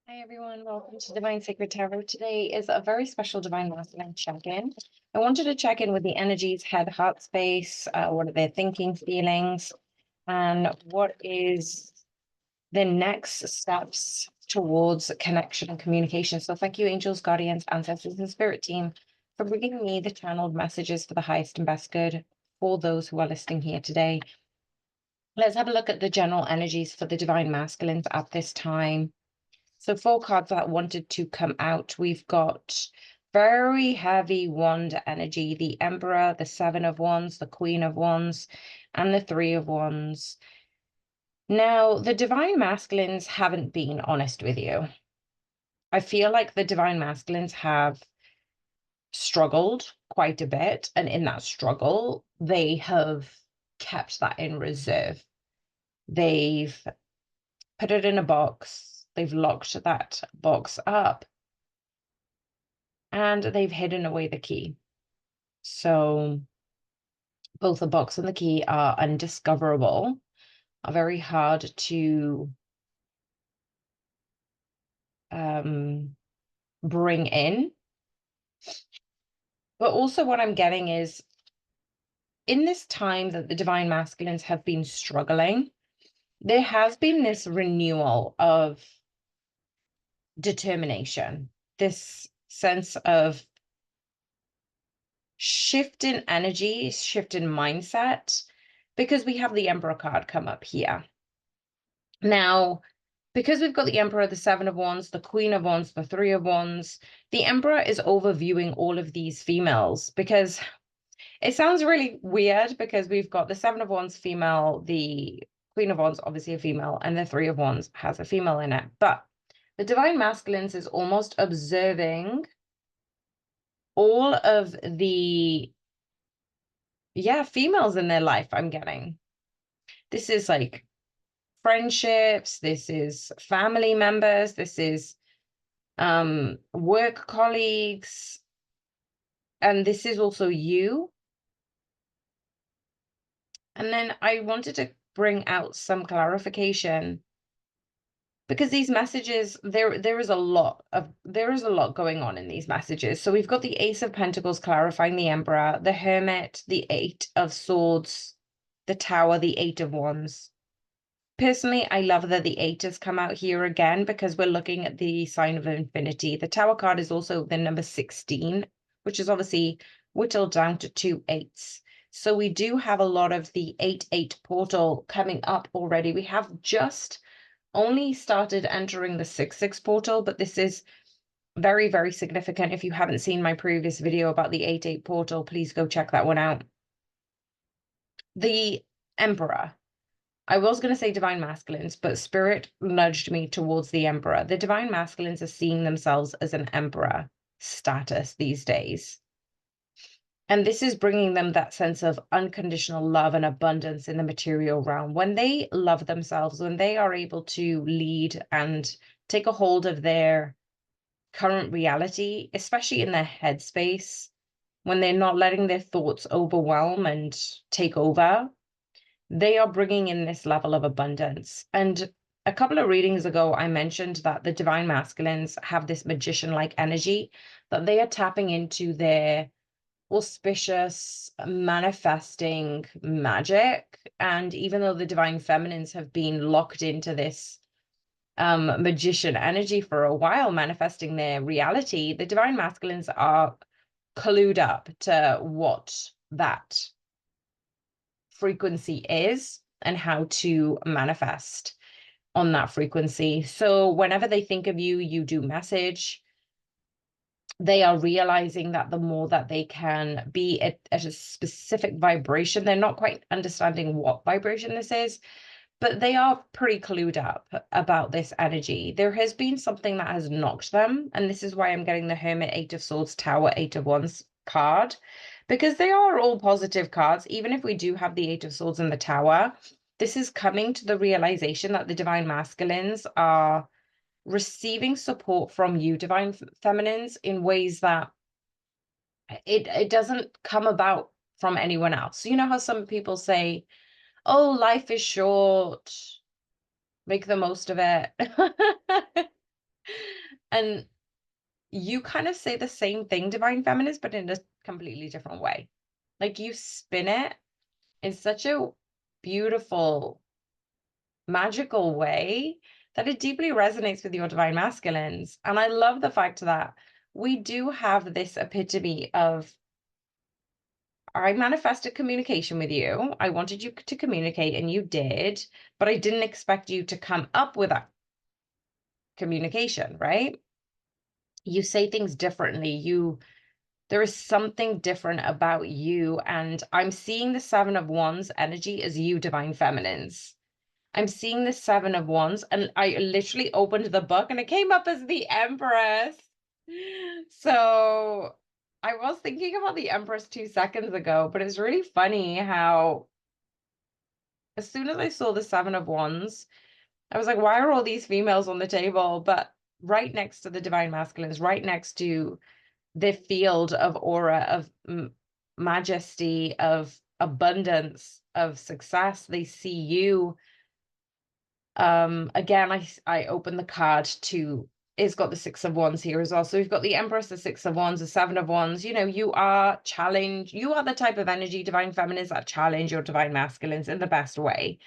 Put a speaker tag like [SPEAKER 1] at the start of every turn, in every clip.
[SPEAKER 1] Hi everyone, welcome to Divine Sacred Tarot. Today is a very special Divine Masculine check-in. I wanted to check in with the energies, head, heart space, what are their thinking, feelings, and what is the next steps towards connection and communication. So thank you, angels, guardians, ancestors, and spirit team for bringing me the channeled messages for the highest and best good for those who are listening here today. Let's have a look at the general energies for the Divine Masculines at this time. So 4 cards that wanted to come out. We've got very heavy wand energy, the Emperor, the 7 of Wands, the Queen of Wands, and the 3 of Wands. Now, the Divine Masculines haven't been honest with you. I feel like the Divine Masculines have struggled quite a bit, and in that struggle, they have kept that in reserve. They've put it in a box. They've locked that box up and they've hidden away the key. So both the box and the key are undiscoverable, are very hard to bring in. But also what I'm getting is in this time that the Divine Masculines have been struggling, there has been this renewal of determination, this sense of shift in energy, shift in mindset, because we have the Emperor card come up here. Now, because we've got the Emperor, the 7 of Wands, the Queen of Wands, the 3 of Wands, the Emperor is overviewing all of these females because it sounds really weird because we've got the 7 of Wands female, the Queen of Wands, obviously a female, and the 3 of Wands has a female in it. But the Divine Masculines is almost observing all of the, females in their life, I'm getting. This is like friendships, this is family members, this is work colleagues, and this is also you. And then I wanted to bring out some clarification because these messages, there is a lot going on in these messages. So we've got the Ace of Pentacles clarifying the Emperor, the Hermit, the 8 of Swords, the Tower, the 8 of Wands. Personally, I love that the 8 has come out here again because we're looking at the sign of infinity. The Tower card is also the number 16, which is obviously whittled down to 2 8s. So we do have a lot of the 8-8 portal coming up already. We have just only started entering the 6-6 portal, but this is very, very significant. If you haven't seen my previous video about the 8-8 portal, please go check that one out. The Emperor. I was going to say Divine Masculines, but Spirit nudged me towards the Emperor. The Divine Masculines are seeing themselves as an Emperor status these days. And this is bringing them that sense of unconditional love and abundance in the material realm. When they love themselves, when they are able to lead and take a hold of their current reality, especially in their headspace, when they're not letting their thoughts overwhelm and take over, they are bringing in this level of abundance. And a couple of readings ago, I mentioned that the Divine Masculines have this magician-like energy, that they are tapping into their auspicious manifesting magic. And even though the Divine Feminines have been locked into this magician energy for a while, manifesting their reality, the Divine Masculines are clued up to what that frequency is and how to manifest on that frequency. So whenever they think of you, you do message. They are realizing that the more that they can be at a specific vibration, they're not quite understanding what vibration this is, but they are pretty clued up about this energy. There has been something that has knocked them, and this is why I'm getting the Hermit, 8 of Swords, Tower, 8 of Wands card, because they are all positive cards. Even if we do have the 8 of Swords in the Tower, this is coming to the realization that the Divine Masculines are receiving support from you, Divine Feminines, in ways that it doesn't come about from anyone else. You know how some people say, oh, life is short, make the most of it. And you kind of say the same thing, divine feminines, but in a completely different way. Like you spin it in such a beautiful, magical way that it deeply resonates with your divine masculines. And I love the fact that we do have this epitome of, I manifested communication with you. I wanted you to communicate and you did, but I didn't expect you to come up with that communication, right? You say things differently. There is something different about you. And I'm seeing the Seven of Wands energy as you, divine feminines. I'm seeing the Seven of Wands, and I literally opened the book and it came up as the Empress. So I was thinking about the Empress 2 seconds ago, but it's really funny how as soon as I saw the Seven of Wands, I was like, why are all these females on the table? But right next to the divine masculines, right next to the field of aura, of majesty, of abundance, of success, they see you. Again, I open the card to, it's got the Six of Wands here as well. So we've got the Empress, the Six of Wands, the Seven of Wands. You know, you are challenged. You are the type of energy, divine feminines, that challenge your divine masculines in the best way.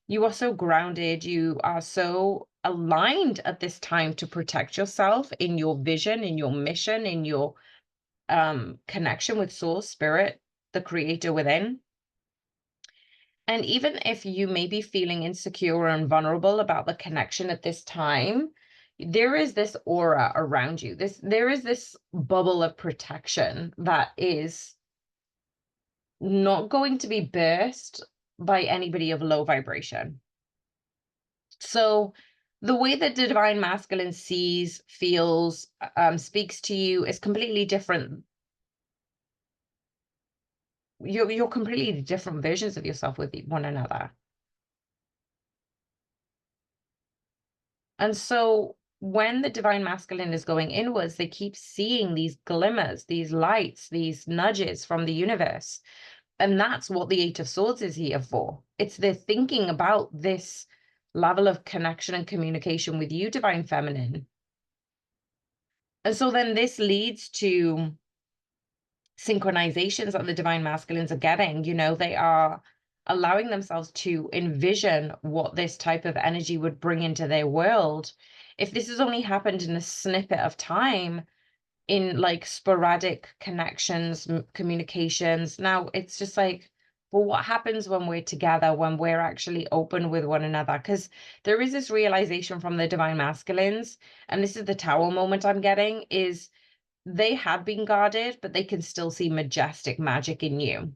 [SPEAKER 1] You are so grounded. You are so aligned at this time to protect yourself in your vision, in your mission, in your connection with source, spirit, the creator within. And even if you may be feeling insecure and vulnerable about the connection at this time, there is this aura around you. There is this bubble of protection that is not going to be burst by anybody of low vibration. So the way that the divine masculine sees, feels, speaks to you is completely different. You're completely different versions of yourself with one another. And so when the divine masculine is going inwards, they keep seeing these glimmers, these lights, these nudges from the universe. And that's what the Eight of Swords is here for. It's they're thinking about this level of connection and communication with you, divine feminine. And so then this leads to synchronizations that the divine masculines are getting. You know, they are allowing themselves to envision what this type of energy would bring into their world. If this has only happened in a snippet of time, in like sporadic connections, communications, now it's just like, well, what happens when we're together, when we're actually open with one another? Because there is this realization from the divine masculines, and this is the Tower moment I'm getting, is they had been guarded, but they can still see majestic magic in you.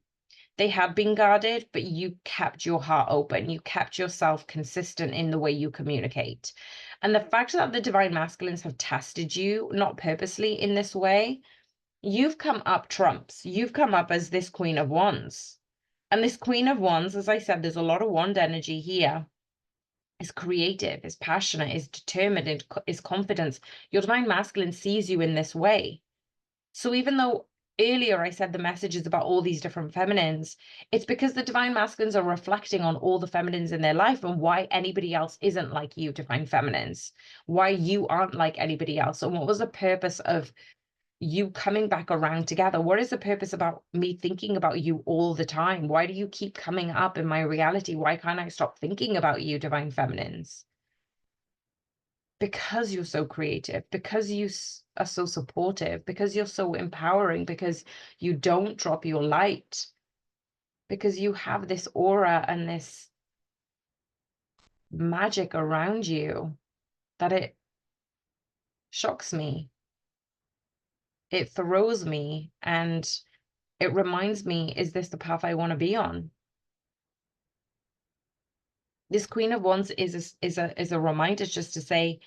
[SPEAKER 1] They had been guarded, but you kept your heart open. You kept yourself consistent in the way you communicate. And the fact that the divine masculines have tested you, not purposely in this way, you've come up trumps. You've come up as this Queen of Wands. And this Queen of Wands, as I said, there's a lot of wand energy here. Is creative, is passionate, is determined, is confident. Your divine masculine sees you in this way. So even though earlier I said the message is about all these different feminines, it's because the divine masculines are reflecting on all the feminines in their life and why anybody else isn't like you, divine feminines, why you aren't like anybody else. And what was the purpose of you coming back around together? What is the purpose about me thinking about you all the time? Why do you keep coming up in my reality? Why can't I stop thinking about you, divine feminines? Because you're so creative, because you are so supportive, because you're so empowering, because you don't drop your light, because you have this aura and this magic around you that it shocks me. It throws me, and it reminds me, is this the path I want to be on? This Queen of Wands is a reminder just to say,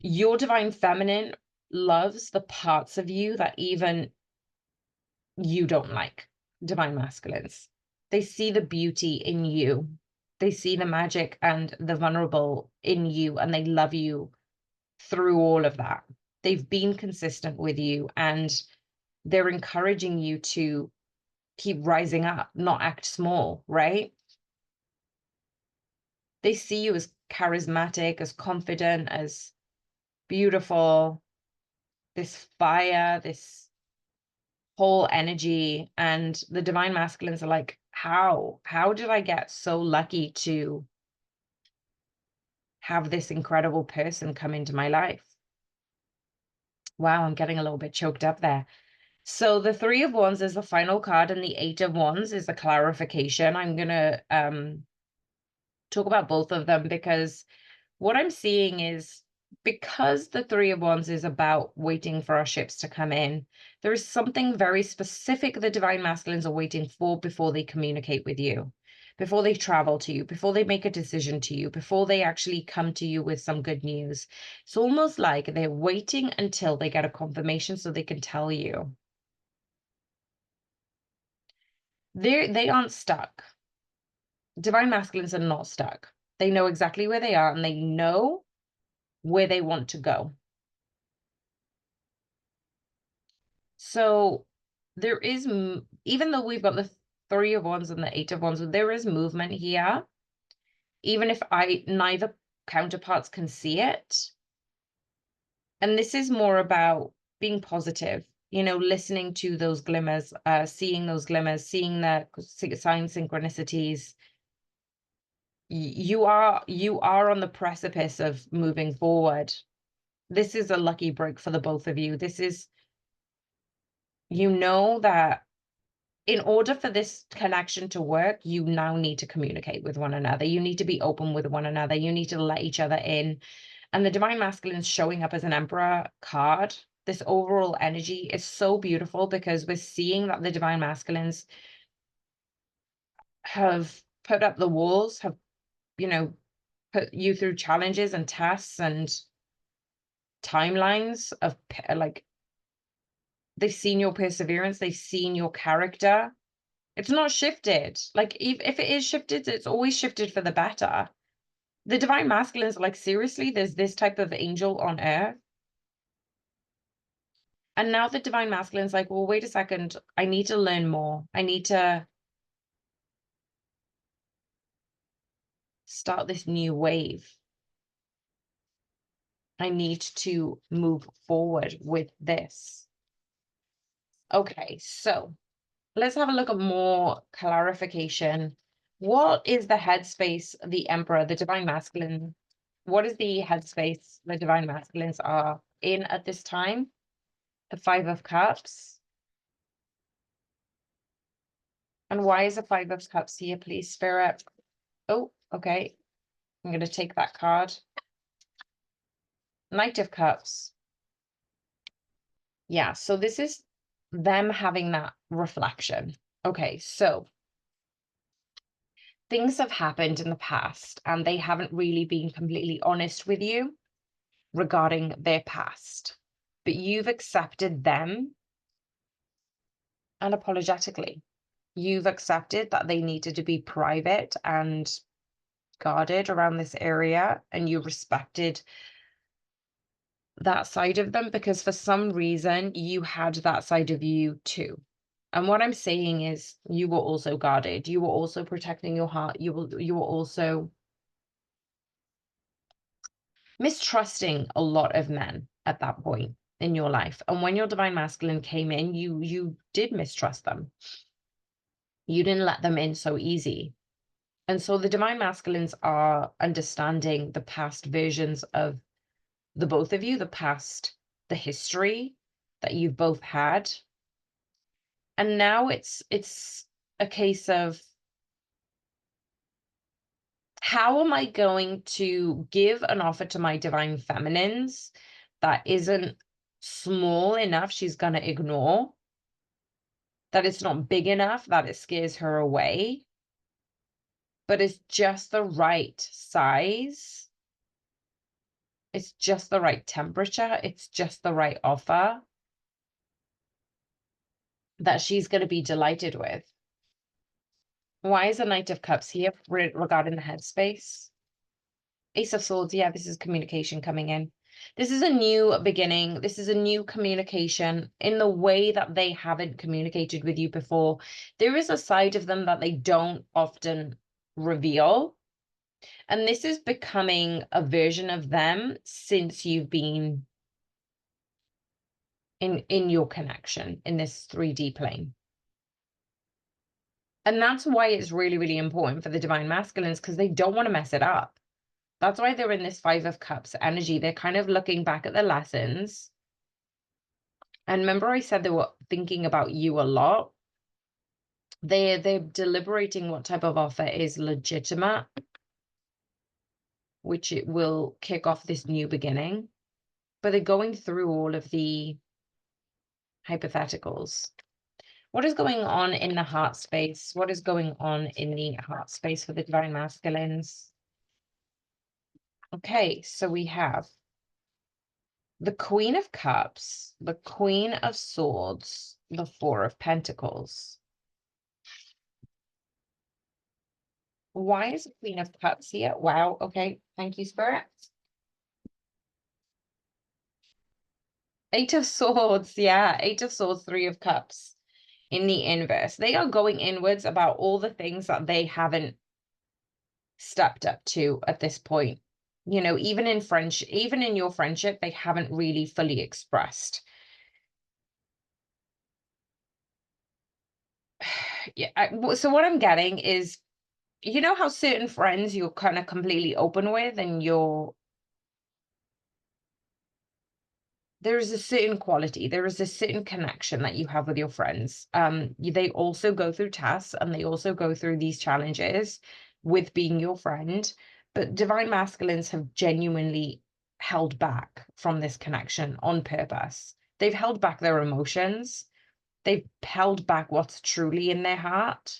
[SPEAKER 1] your divine feminine loves the parts of you that even you don't like, divine masculines. They see the beauty in you. They see the magic and the vulnerable in you, and they love you through all of that. They've been consistent with you, and they're encouraging you to keep rising up, not act small, right? They see you as charismatic, as confident, as beautiful, this fire, this whole energy. And the divine masculines are like, how did I get so lucky to have this incredible person come into my life? Wow, I'm getting a little bit choked up there. So the Three of Wands is the final card, and the Eight of Wands is the clarification. I'm gonna talk about both of them, because what I'm seeing is, because the Three of Wands is about waiting for our ships to come in, there is something very specific the divine masculines are waiting for before they communicate with you, before they travel to you, before they make a decision to you, before they actually come to you with some good news. It's almost like they're waiting until they get a confirmation so they can tell you. They aren't stuck. Divine masculines are not stuck. They know exactly where they are, and they know where they want to go. So there is, even though we've got the Three of Wands and the Eight of Wands, there is movement here, even if neither counterparts can see it. And this is more about being positive, listening to those glimmers, seeing those glimmers, seeing the sign synchronicities. You are on the precipice of moving forward. This is a lucky break for the both of you. This is, that in order for this connection to work, you now need to communicate with one another. You need to be open with one another. You need to let each other in. And the divine masculine showing up as an Emperor card, this overall energy is so beautiful, because we're seeing that the divine masculines have put up the walls, have, put you through challenges and tests and timelines of, like, they've seen your perseverance, they've seen your character. It's not shifted. Like, if it is shifted, it's always shifted for the better. The divine masculines are like, seriously, there's this type of angel on earth. And now the divine masculine's like, well, wait a second, I need to learn more. I need to start this new wave. I need to move forward with this. Okay, so let's have a look at more clarification. What is the headspace, the Emperor, the divine masculine? What is the headspace the divine masculines are in at this time? The Five of Cups. And why is the Five of Cups here, please, Spirit? Oh, okay. I'm going to take that card. Knight of Cups. Yeah, so this is them having that reflection. Okay, so things have happened in the past, and they haven't really been completely honest with you regarding their past, but you've accepted them unapologetically. You've accepted that they needed to be private and guarded around this area, and you respected that side of them, because for some reason you had that side of you too. And what I'm saying is, you were also guarded. You were also protecting your heart. You were also mistrusting a lot of men at that point in your life. And when your divine masculine came in, you did mistrust them. You didn't let them in so easy. And so the divine masculines are understanding the past versions of the both of you, the history that you've both had. And now it's a case of, how am I going to give an offer to my divine feminines that isn't small enough she's going to ignore, that it's not big enough that it scares her away, but it's just the right size, it's just the right temperature, it's just the right offer that she's going to be delighted with. Why is the Knight of Cups here regarding the headspace? Ace of Swords, yeah, this is communication coming in. This is a new beginning. This is a new communication in the way that they haven't communicated with you before. There is a side of them that they don't often reveal. And this is becoming a version of them since you've been in your connection in this 3D plane. And that's why it's really, really important for the divine masculines, because they don't want to mess it up. That's why they're in this 5 of Cups energy. They're kind of looking back at the lessons. And remember I said they were thinking about you a lot. They're deliberating what type of offer is legitimate, which it will kick off this new beginning. But they're going through all of the hypotheticals. What is going on in the heart space? What is going on in the heart space for the divine masculines? Okay, so we have the Queen of Cups, the Queen of Swords, the Four of Pentacles. Why is the Queen of Cups here? Wow, okay, thank you, Spirit. Eight of Swords, yeah, Eight of Swords, Three of Cups in the inverse. They are going inwards about all the things that they haven't stepped up to at this point. You know, even in friendship, even in your friendship, they haven't really fully expressed. Yeah, so what I'm getting is, you know how certain friends you're kind of completely open with and there is a certain quality, there is a certain connection that you have with your friends. They also go through tests and they also go through these challenges with being your friend, but divine masculines have genuinely held back from this connection on purpose. They've held back their emotions, they've held back what's truly in their heart,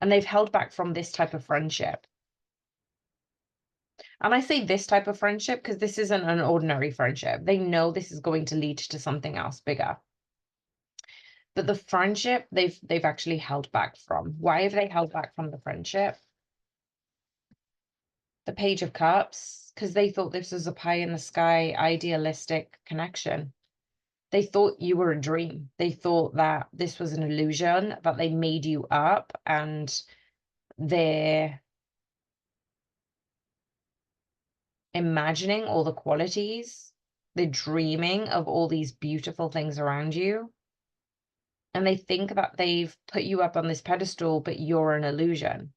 [SPEAKER 1] and they've held back from this type of friendship. And I say this type of friendship because this isn't an ordinary friendship. They know this is going to lead to something else bigger. But the friendship they've actually held back from. Why have they held back from the friendship? The Page of Cups, because they thought this was a pie in the sky, idealistic connection. They thought you were a dream. They thought that this was an illusion, that they made you up, and they're imagining all the qualities. They're dreaming of all these beautiful things around you. And they think that they've put you up on this pedestal, but you're an illusion.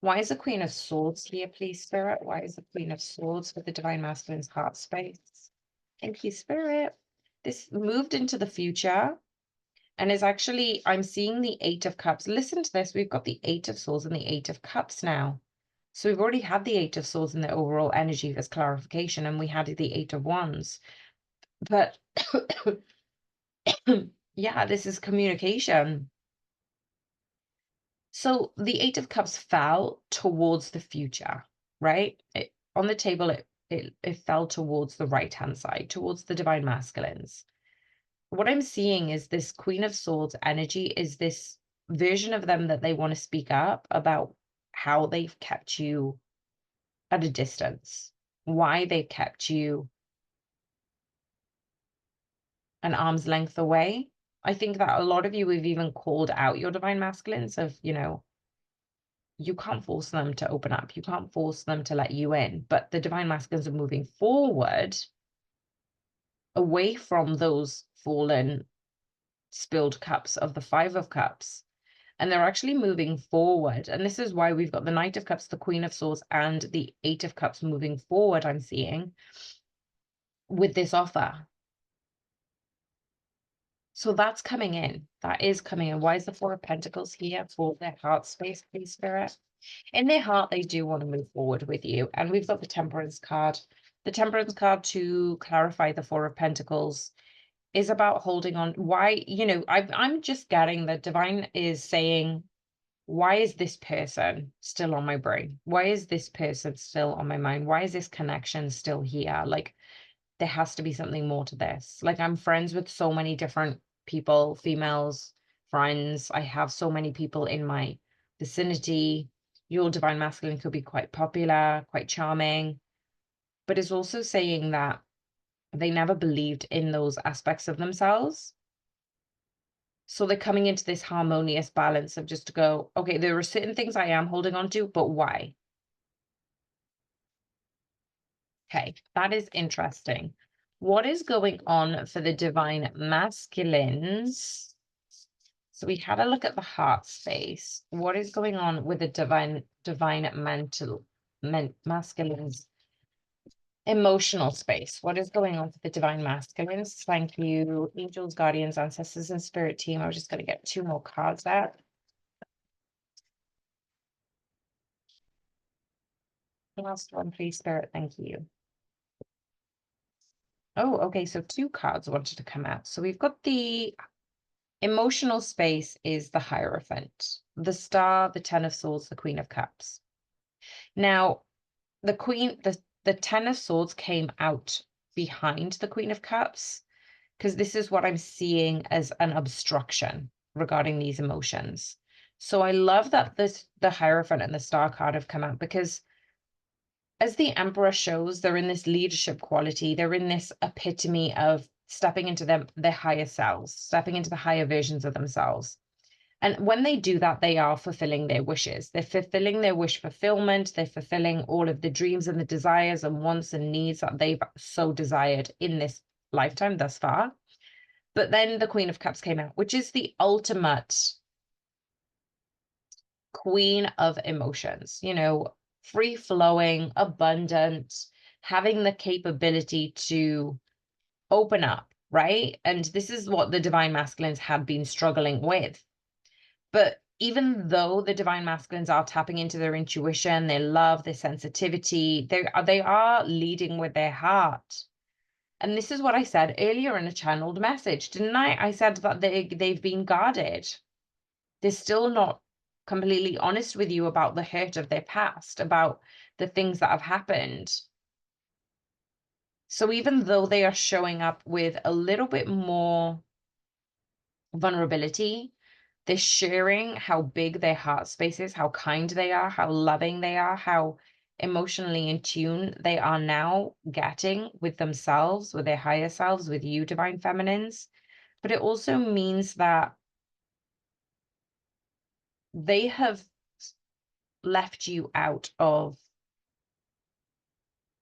[SPEAKER 1] Why is the Queen of Swords here, please, Spirit? Why is the Queen of Swords for the Divine Masculine's heart space? Thank you, Spirit. This moved into the future and is actually, I'm seeing the Eight of Cups. Listen to this. We've got the Eight of Swords and the Eight of Cups now. So we've already had the Eight of Swords in the overall energy as clarification, and we had the Eight of Wands. But yeah, this is communication. So the Eight of Cups fell towards the future, right? On the table, it fell towards the right-hand side, towards the divine masculines. What I'm seeing is this Queen of Swords energy is this version of them that they want to speak up about how they've kept you at a distance, why they've kept you an arm's length away. I think that a lot of you have even called out your divine masculines of, you know, you can't force them to open up. You can't force them to let you in. But the divine masculines are moving forward away from those fallen, spilled cups of the Five of Cups. And they're actually moving forward. And this is why we've got the Knight of Cups, the Queen of Swords, and the Eight of Cups moving forward, I'm seeing, with this offer. So that's coming in. That is coming in. Why is the Four of Pentacles here for their heart space, please, Spirit? In their heart, they do want to move forward with you. And we've got the Temperance card. The Temperance card, to clarify the Four of Pentacles, is about holding on. Why, you know, I'm just getting that Divine is saying, why is this person still on my brain? Why is this person still on my mind? Why is this connection still here? Like, there has to be something more to this. Like, I'm friends with so many different people, females, friends. I have so many people in my vicinity. Your divine masculine could be quite popular, quite charming, but it's also saying that they never believed in those aspects of themselves. So they're coming into this harmonious balance of just to go, okay, there are certain things I am holding on to, but why? Okay, that is interesting. What is going on for the divine masculines? So we had a look at the heart space. What is going on with the divine masculines? Emotional space. What is going on for the divine masculines? Thank you, angels, guardians, ancestors, and spirit team. I was just going to get 2 more cards out. Last one, please, spirit. Thank you. Oh, okay. So 2 cards wanted to come out. So we've got the emotional space is the Hierophant, the Star, the 10 of Swords, the Queen of Cups. Now, the 10 of Swords came out behind the Queen of Cups, because this is what I'm seeing as an obstruction regarding these emotions. So I love that the Hierophant and the Star card have come out, because as the Emperor shows, they're in this leadership quality. They're in this epitome of stepping into their higher selves, stepping into the higher versions of themselves. And when they do that, they are fulfilling their wishes. They're fulfilling their wish fulfillment. They're fulfilling all of the dreams and the desires and wants and needs that they've so desired in this lifetime thus far. But then the Queen of Cups came out, which is the ultimate queen of emotions, free flowing, abundant, having the capability to open up, right? And this is what the divine masculines had been struggling with. But even though the divine masculines are tapping into their intuition, their love, their sensitivity, they are leading with their heart. And this is what I said earlier in a channeled message, didn't I? I said that they've been guarded. They're still not completely honest with you about the hurt of their past, about the things that have happened. So even though they are showing up with a little bit more vulnerability, they're sharing how big their heart space is, how kind they are, how loving they are, how emotionally in tune they are now getting with themselves, with their higher selves, with you, divine feminines. But it also means that they have left you out of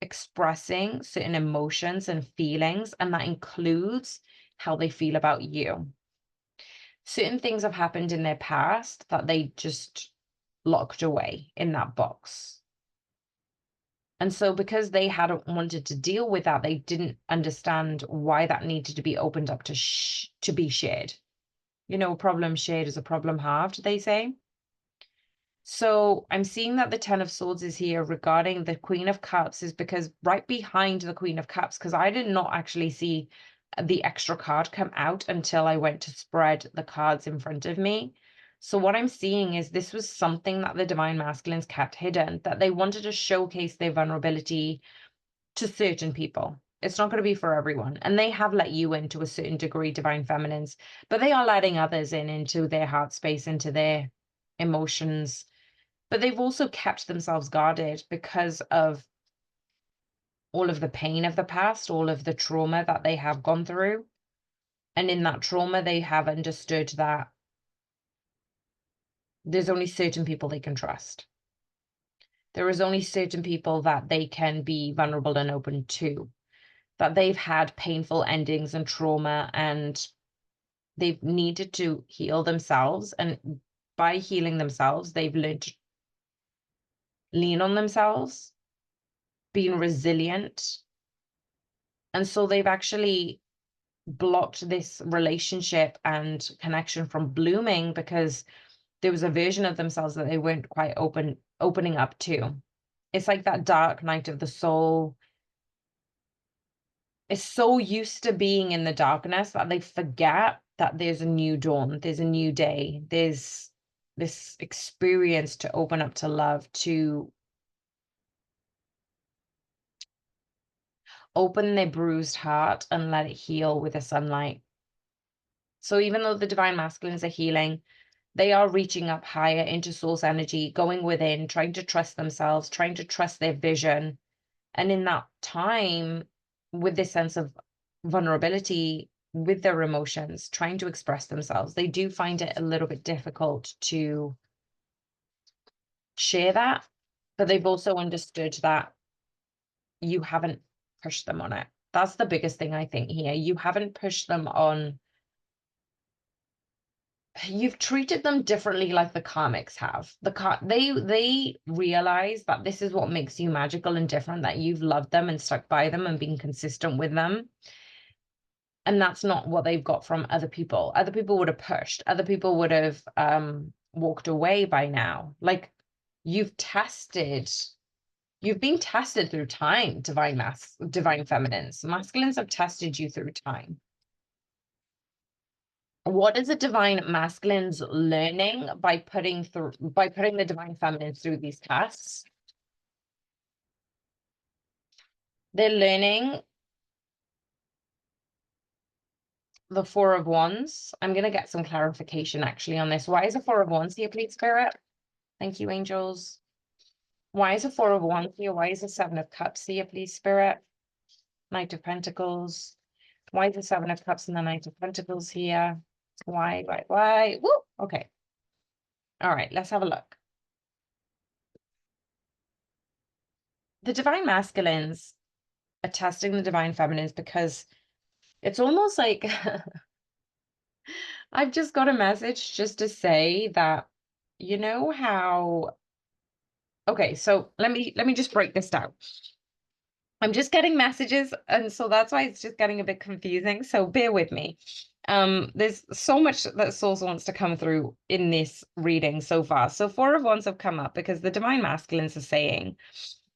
[SPEAKER 1] expressing certain emotions and feelings, and that includes how they feel about you. Certain things have happened in their past that they just locked away in that box. And so because they hadn't wanted to deal with that, they didn't understand why that needed to be opened up to be shared. A problem shared is a problem halved, they say. So I'm seeing that the 10 of Swords is here regarding the Queen of Cups, is because right behind the Queen of Cups, because I did not actually see the extra card come out until I went to spread the cards in front of me. So what I'm seeing is this was something that the divine masculines kept hidden, that they wanted to showcase their vulnerability to certain people. It's not going to be for everyone. And they have let you in to a certain degree, divine feminines, but they are letting others into their heart space, into their emotions. But they've also kept themselves guarded because of all of the pain of the past, all of the trauma that they have gone through. And in that trauma, they have understood that there's only certain people they can trust. There is only certain people that they can be vulnerable and open to, that they've had painful endings and trauma, and they've needed to heal themselves. And by healing themselves, they've learned to lean on themselves, being resilient. And so they've actually blocked this relationship and connection from blooming because there was a version of themselves that they weren't quite opening up to. It's like that dark night of the soul is so used to being in the darkness that they forget that there's a new dawn, there's a new day, there's this experience to open up to love, to open their bruised heart and let it heal with the sunlight. So even though the divine masculines are healing, they are reaching up higher into source energy, going within, trying to trust themselves, trying to trust their vision. And in that time, with this sense of vulnerability, with their emotions, trying to express themselves. They do find it a little bit difficult to share that, but they've also understood that you haven't pushed them on it. That's the biggest thing I think here. You haven't pushed them on. You've treated them differently, like the karmics have. They realize that this is what makes you magical and different, that you've loved them and stuck by them and been consistent with them. And that's not what they've got from other people. Other people would have pushed. Other people would have walked away by now. Like, you've been tested through time, divine feminines. Masculines have tested you through time. What is the divine masculines learning by putting the divine feminines through these tests? They're learning the Four of Wands. I'm going to get some clarification actually on this. Why is a Four of Wands here, please, Spirit? Thank you, angels. Why is a Four of Wands here? Why is a Seven of Cups here, please, Spirit? Knight of Pentacles. Why is the Seven of Cups and the Knight of Pentacles here? Why? Woo! Okay. All right, let's have a look. The divine masculines are testing the divine feminines because it's almost like I've just got a message just to say that, you know how, okay, so let me just break this down. I'm just getting messages, and so that's why it's just getting a bit confusing. So bear with me. There's so much that Source wants to come through in this reading so far. So Four of Wands have come up because the divine masculines are saying,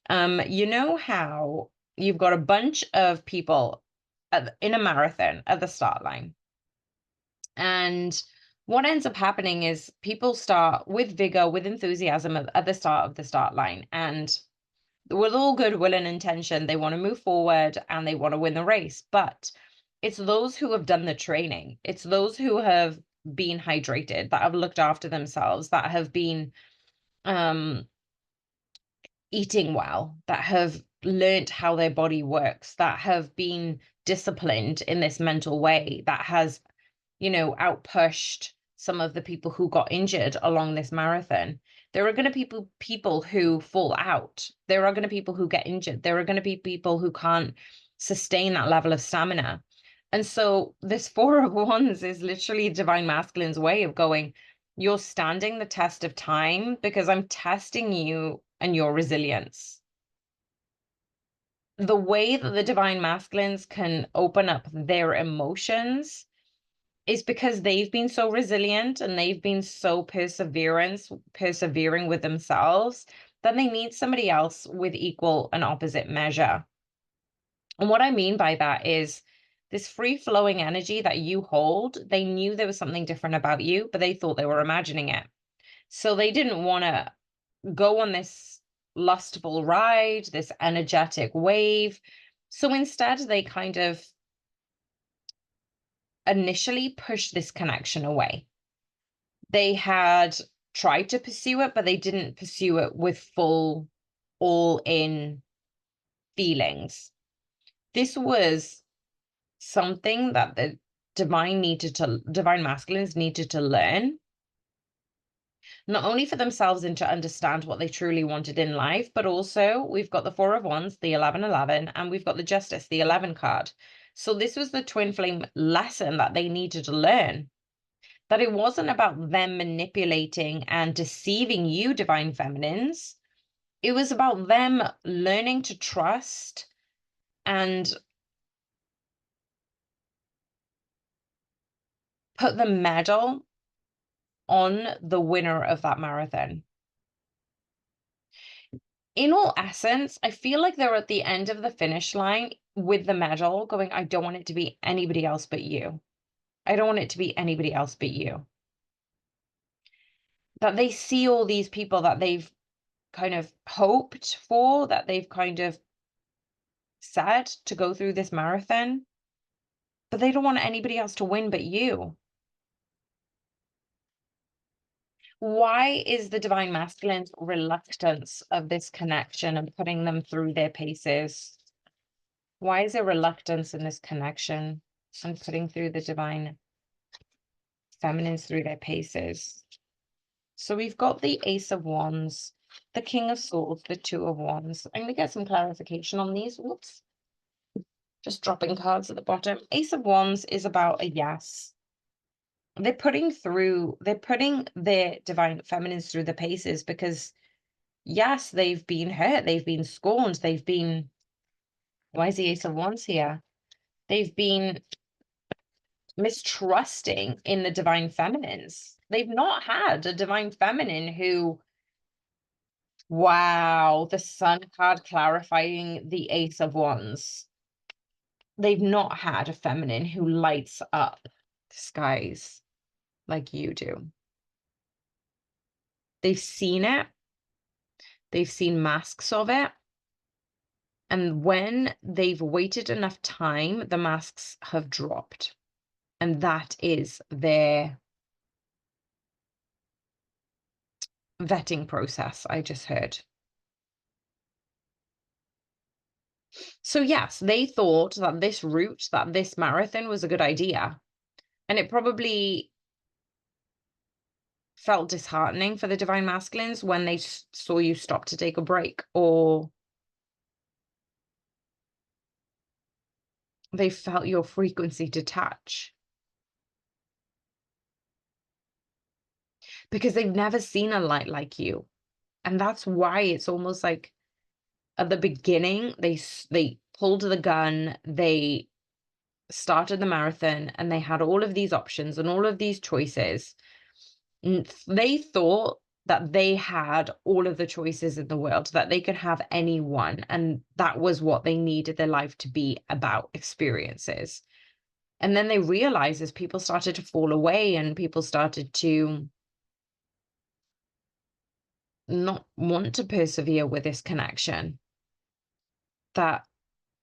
[SPEAKER 1] you know how you've got a bunch of people in a marathon at the start line. And what ends up happening is people start with vigor, with enthusiasm at the start of the start line. And with all goodwill and intention, they want to move forward and they want to win the race. But it's those who have done the training. It's those who have been hydrated, that have looked after themselves, that have been eating well, that have learned how their body works, that have been disciplined in this mental way, that has, you know, outpushed some of the people who got injured along this marathon. There are going to be people who fall out. There are going to be people who get injured. There are going to be people who can't sustain that level of stamina. And so this Four of Wands is literally divine masculine's way of going, you're standing the test of time because I'm testing you and your resilience. The way that the divine masculines can open up their emotions is because they've been so resilient and they've been so persevering with themselves that they need somebody else with equal and opposite measure. And what I mean by that is this free-flowing energy that you hold, they knew there was something different about you, but they thought they were imagining it. So they didn't want to go on this lustful ride, this energetic wave. So instead, they kind of initially pushed this connection away. They had tried to pursue it, but they didn't pursue it with full, all-in feelings. This was something that the divine masculines needed to learn, not only for themselves and to understand what they truly wanted in life, but also we've got the Four of Wands, the 11-11, and we've got the Justice, the 11 card. So this was the twin flame lesson that they needed to learn, that it wasn't about them manipulating and deceiving you, divine feminines. It was about them learning to trust and put the medal on the winner of that marathon. In all essence, I feel like they're at the end of the finish line with the medal going, I don't want it to be anybody else but you. I don't want it to be anybody else but you. That they see all these people that they've kind of hoped for, that they've kind of said to go through this marathon, but they don't want anybody else to win but you. Why is the divine masculine's reluctance of this connection and putting them through their paces? Why is there reluctance in this connection? and putting through the divine feminines through their paces. So we've got the Ace of Wands, the King of Swords, the Two of Wands. I'm going to get some clarification on these. Whoops. Just dropping cards at the bottom. Ace of Wands is about a yes. They're putting their divine feminines through the paces because, yes, they've been hurt. They've been scorned. They've been, why is the Ace of Wands here? They've been mistrusting in the divine feminines. They've not had a divine feminine who, wow, the Sun card clarifying the Ace of Wands. They've not had a feminine who lights up the skies like you do. They've seen it. They've seen masks of it. And when they've waited enough time, the masks have dropped. And that is their vetting process, I just heard. So yes, they thought that this route, that this marathon was a good idea. And it probably felt disheartening for the divine masculines when they saw you stop to take a break, or they felt your frequency detach. Because they've never seen a light like you. And that's why it's almost like at the beginning, they pulled the gun, they started the marathon, and they had all of these options and all of these choices. They thought that they had all of the choices in the world, that they could have any one, and that was what they needed their life to be about, experiences. And then they realized as people started to fall away and people started to not want to persevere with this connection, that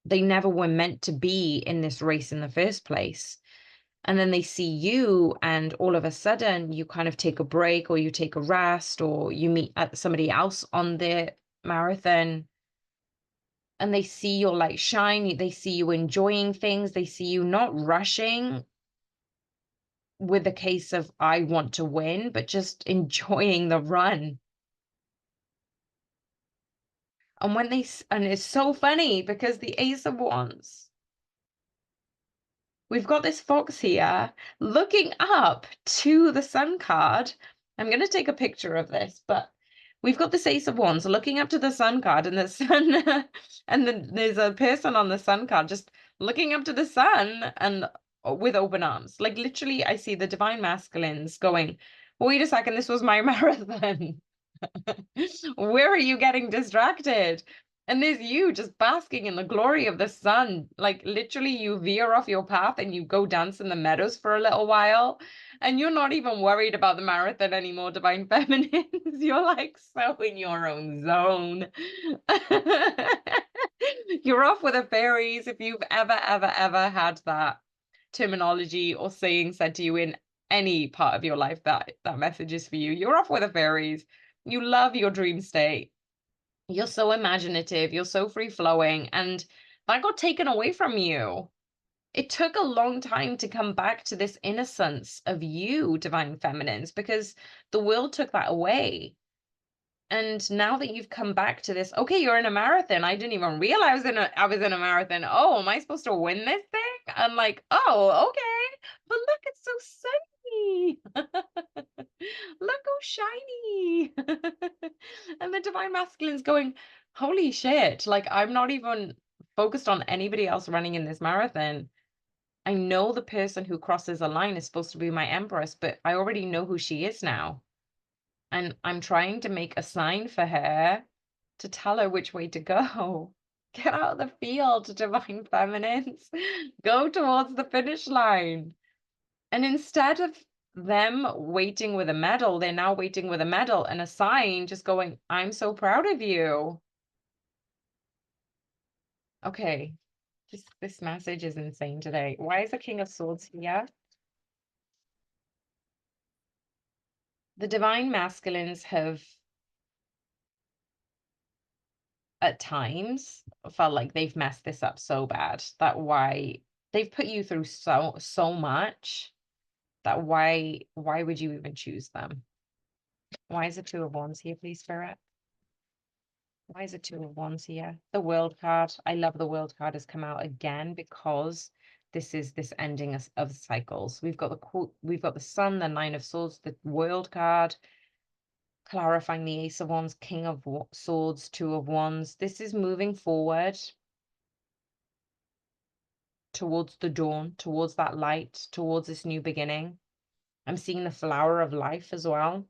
[SPEAKER 1] they never were meant to be in this race in the first place. And then they see you, and all of a sudden you kind of take a break, or you take a rest, or you meet somebody else on the marathon, and they see your light shine. They see you enjoying things. They see you not rushing with a case of, I want to win, but just enjoying the run. And and it's so funny because the Ace of Wands, we've got this fox here looking up to the Sun card. I'm going to take a picture of this, but we've got this Ace of Wands looking up to the Sun card, and the Sun, and then there's a person on the Sun card just looking up to the Sun and with open arms. Like literally, I see the divine masculines going, wait a second, this was my marathon. Where are you getting distracted? And there's you just basking in the glory of the sun. Like literally you veer off your path and you go dance in the meadows for a little while. And you're not even worried about the marathon anymore, divine feminines. You're like so in your own zone. You're off with the fairies. If you've ever had that terminology or saying said to you in any part of your life, that message is for you. You're off with the fairies. You love your dream state. You're so imaginative. You're so free flowing. And that got taken away from you. It took a long time to come back to this innocence of you, divine feminines, because the world took that away. And now that you've come back to this, okay, you're in a marathon. I didn't even realize I was in a marathon. Oh, am I supposed to win this thing? I'm like, oh, okay. But look, it's so sunny. Look how shiny. And the divine masculine's going, holy shit. Like, I'm not even focused on anybody else running in this marathon. I know the person who crosses a line is supposed to be my empress, but I already know who she is now. And I'm trying to make a sign for her to tell her which way to go. Get out of the field, divine feminines. Go towards the finish line. And instead of them waiting with a medal, they're now waiting with a medal and a sign, just going, I'm so proud of you. Okay, this message is insane today. Why is the King of Swords here? The divine masculines have at times felt like they've messed this up so bad that why They've put you through so much that why would you even choose them? Why is the Two of Wands here, please, Spirit? Why is the Two of Wands here? The World card. I love the World card has come out again because this is this ending of cycles. We've got the Sun, the Nine of Swords, the World card, clarifying the Ace of Wands, King of Swords, Two of Wands. This is moving forward towards the dawn, towards that light, towards this new beginning. I'm seeing the flower of life as well.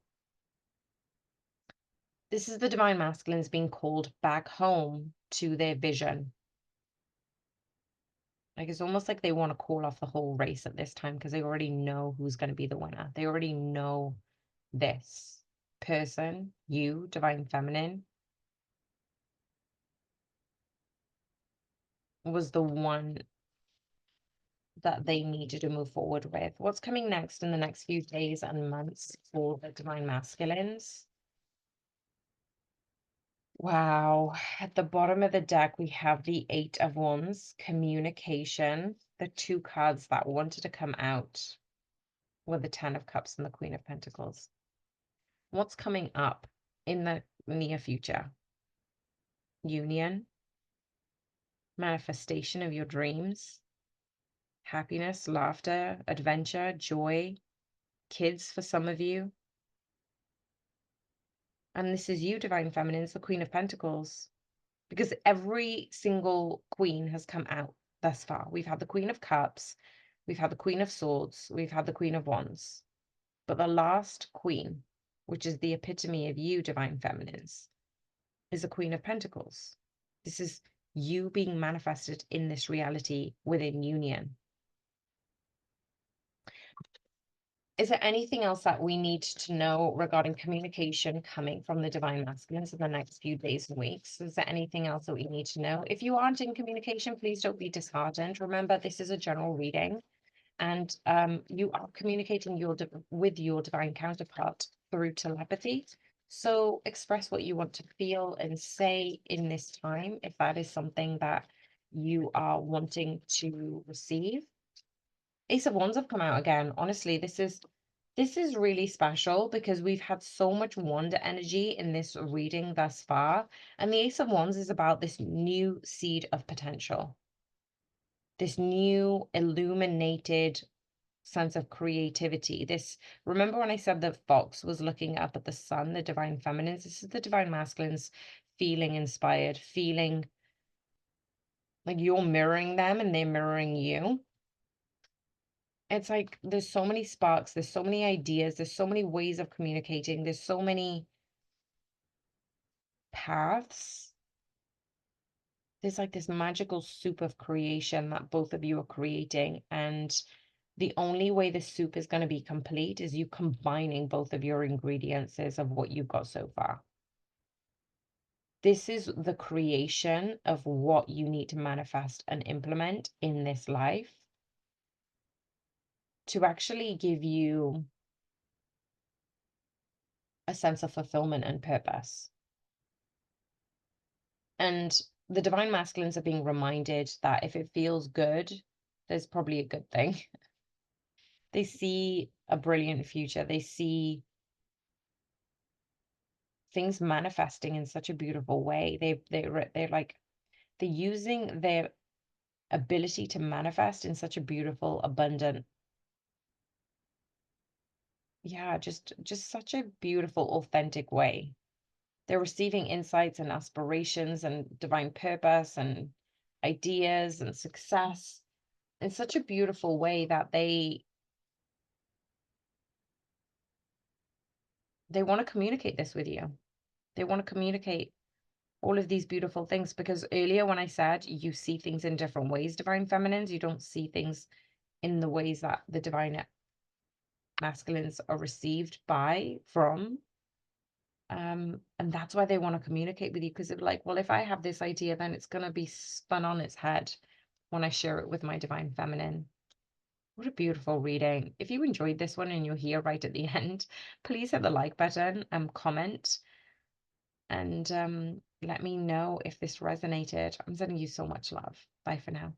[SPEAKER 1] This is the divine masculines being called back home to their vision. Like, it's almost like they want to call off the whole race at this time because they already know who's going to be the winner. They already know this person, you, divine feminine, was the one that they needed to move forward with. What's coming next in the next few days and months for the divine masculines? Wow. At the bottom of the deck, we have the Eight of Wands, communication. The two cards that wanted to come out were the Ten of Cups and the Queen of Pentacles. What's coming up in the near future? Union, manifestation of your dreams, happiness, laughter, adventure, joy, kids for some of you. And this is you, divine feminines, the Queen of Pentacles. Because every single queen has come out thus far. We've had the Queen of Cups, we've had the Queen of Swords, we've had the Queen of Wands. But the last queen, which is the epitome of you, divine feminines, is the Queen of Pentacles. This is you being manifested in this reality within union. Is there anything else that we need to know regarding communication coming from the divine masculines in the next few days and weeks? Is there anything else that we need to know? If you aren't in communication, please don't be disheartened. Remember, this is a general reading, and you are communicating with your divine counterpart through telepathy. So express what you want to feel and say in this time, if that is something that you are wanting to receive. Ace of Wands have come out again. Honestly, this is really special because we've had so much wand energy in this reading thus far. And the Ace of Wands is about this new seed of potential, this new illuminated sense of creativity. Remember when I said that Fox was looking up at the sun, the divine feminines? This is the divine masculines feeling inspired, feeling like you're mirroring them and they're mirroring you. It's like there's so many sparks, there's so many ideas, there's so many ways of communicating, there's so many paths. There's like this magical soup of creation that both of you are creating, and the only way the soup is going to be complete is you combining both of your ingredients of what you've got so far. This is the creation of what you need to manifest and implement in this life to actually give you a sense of fulfillment and purpose. And the divine masculines are being reminded that if it feels good, there's probably a good thing. They see a brilliant future. They see things manifesting in such a beautiful way. They're using their ability to manifest in such a beautiful, abundant, just such a beautiful, authentic way. They're receiving insights and aspirations and divine purpose and ideas and success in such a beautiful way that they want to communicate this with you. They want to communicate all of these beautiful things, because earlier when I said you see things in different ways, divine feminines, you don't see things in the ways that the divine masculines are received from. And that's why they want to communicate with you, because they're like, well, if I have this idea, then it's going to be spun on its head when I share it with my divine feminine. What a beautiful reading. If you enjoyed this one and you're here right at the end, please hit the like button and comment, and let me know if this resonated. I'm sending you so much love. Bye for now.